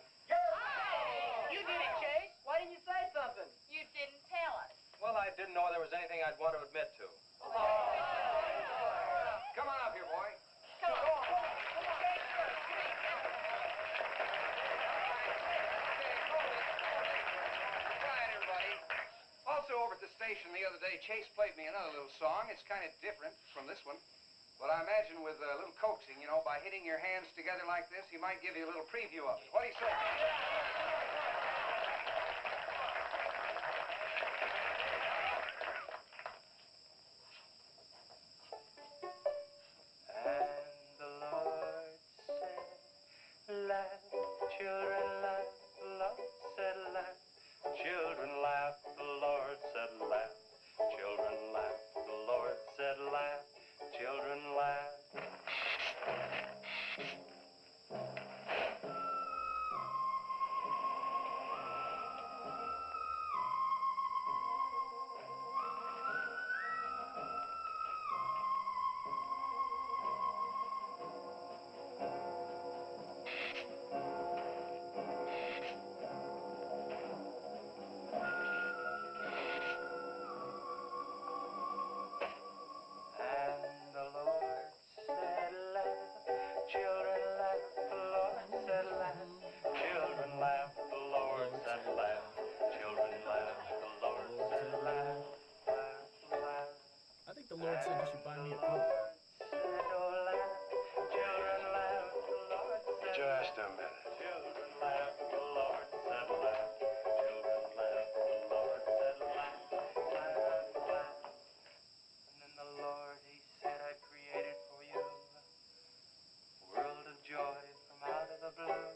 You did it, Chase. Why didn't you say something? You didn't tell us. Well, I didn't know there was anything I'd want to admit to. Come on up here, boy. Come on. Quiet, everybody. Also, over at the station the other day, Chase played me another little song. It's kind of different from this one. But I imagine with a little coaxing, by hitting your hands together like this, he might give you a little preview of it. What do you say? And the Lord said, laugh, children laugh, the Lord said laugh, children laugh, the Lord said laugh, children laugh, the Lord said laugh, children laugh. And the Lord said laugh, children laugh, the Lord said laugh, children laugh, the Lord said laugh, children laugh, the Lord said laugh, laugh. I think the Lord said you should buy me a Coke. Children laugh, the Lord said Just a minute. children laugh, the Lord said laugh, children laugh, the Lord said laugh, laugh. And then the Lord, he said, I created for you a world of joy from out of the blue.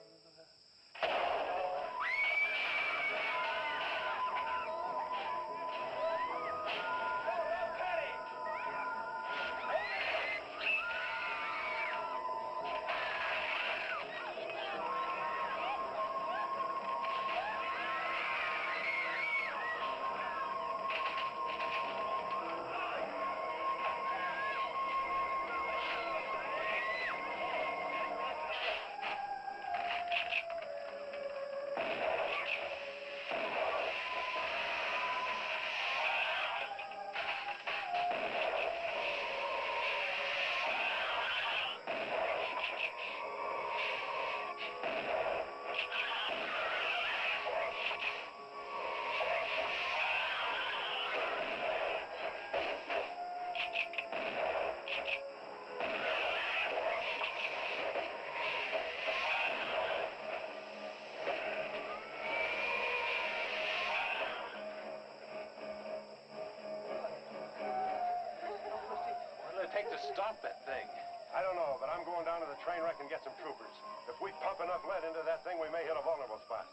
What'll it take to stop that thing? I don't know, but I'm going down to the train wreck and get some troopers. If we pump enough lead into that thing, we may hit a vulnerable spot.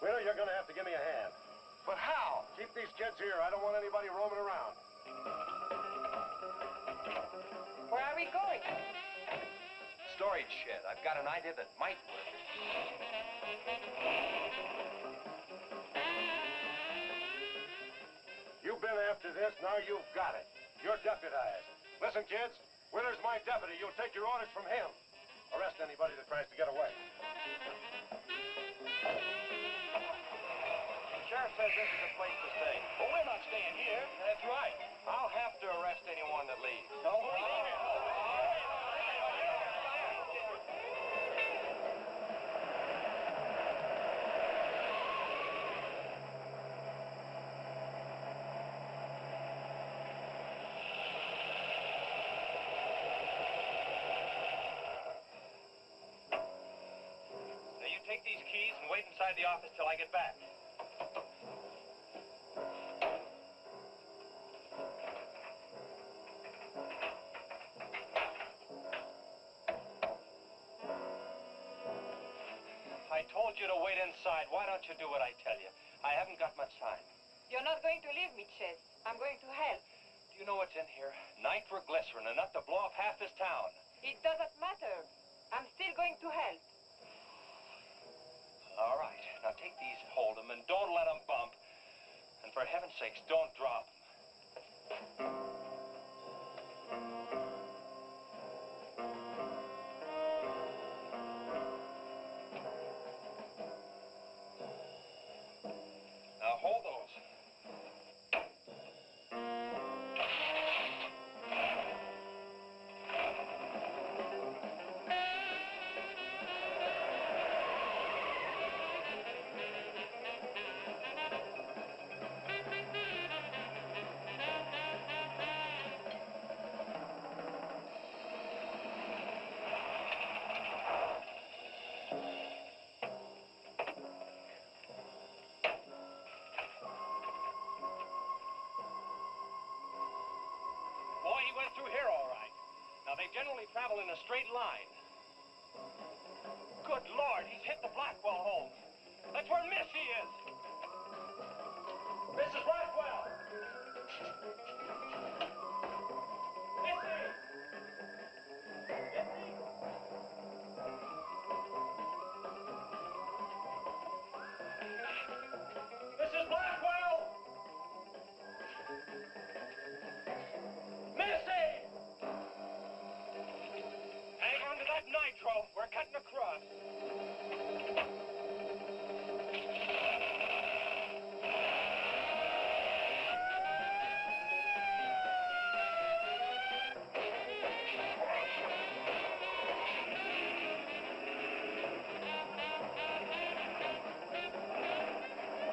Wheeler, you're going to have to give me a hand. But how? Keep these kids here. I don't want anybody roaming around. Where are we going? Storage shed. I've got an idea that might work. You've been after this, now you've got it. You're deputized. Listen, kids, Wheeler's my deputy. You'll take your orders from him. Arrest anybody that tries to get away. says this is a place to stay. Well, we're not staying here. That's right. I'll have to arrest anyone that leaves. No, leave it. Now, you take these keys and wait inside the office till I get back. I told you to wait inside. Why don't you do what I tell you? I haven't got much time. You're not going to leave me, Ches. I'm going to help. Do you know what's in here? Nitroglycerin, enough to blow up half this town. It doesn't matter. I'm still going to help. All right. Now take these, hold them, and don't let them bump. And for heaven's sakes, don't drop them. Now hold those. Boy, he went through here all right. Now, they generally travel in a straight line. Good Lord, he's hit the Blackwell home. That's where Missy is. Mrs. Blackwell! Missy! Missy! Mrs. Blackwell! Missy! Hang on to that nitro. We're cutting across.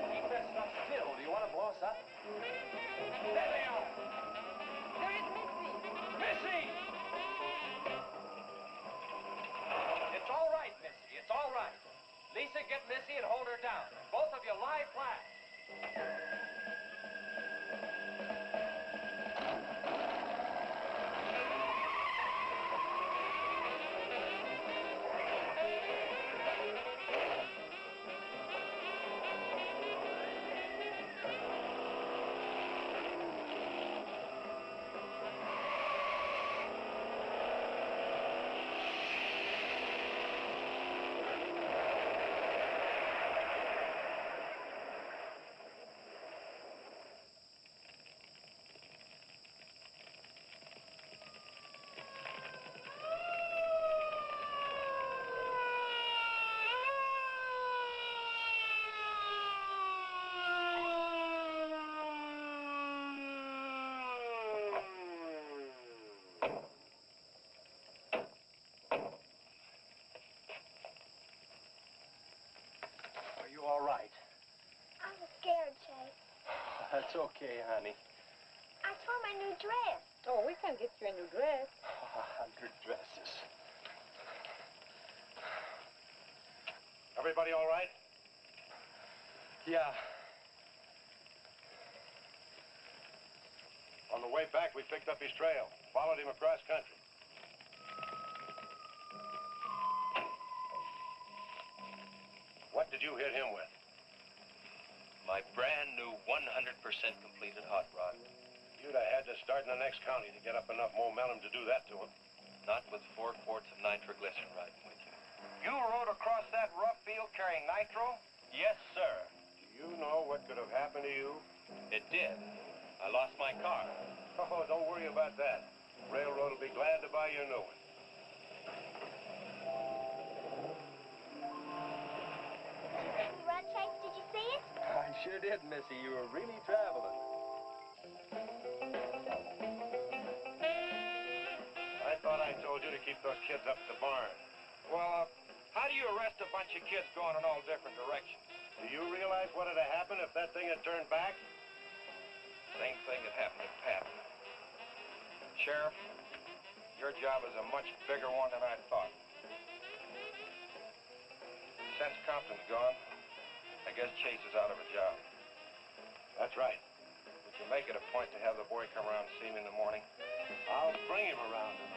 Keep that stuff still. Do you want to blow us up? There they are. There is Missy. Missy! It's all right, Missy. It's all right. Lisa, get Missy and hold her down. Both of you lie flat. Are you all right? I was scared, Chase. That's okay, honey. I saw my new dress. Oh, we can get you a new dress. 100 dresses. Everybody all right? Yeah. On the way back, we picked up his trail. Followed him across country. What did you hit him with? My brand new 100% completed hot rod. You'd have had to start in the next county to get up enough momentum to do that to him. Not with 4 quarts of nitroglycerin riding with you. You rode across that rough field carrying nitro? Yes, sir. Do you know what could have happened to you? It did. I lost my car. Oh, don't worry about that. Railroad will be glad to buy you a new one. Run, Chase, did you see it? I sure did. did, Missy. You were really traveling. I thought I told you to keep those kids up at the barn. Well, how do you arrest a bunch of kids going in all different directions? Do you realize what would have happened if that thing had turned back? Same thing that happened to Pat. Sheriff, your job is a much bigger one than I thought. Since Compton's gone, I guess Chase is out of a job. That's right. Would you make it a point to have the boy come around and see me in the morning? I'll bring him around in the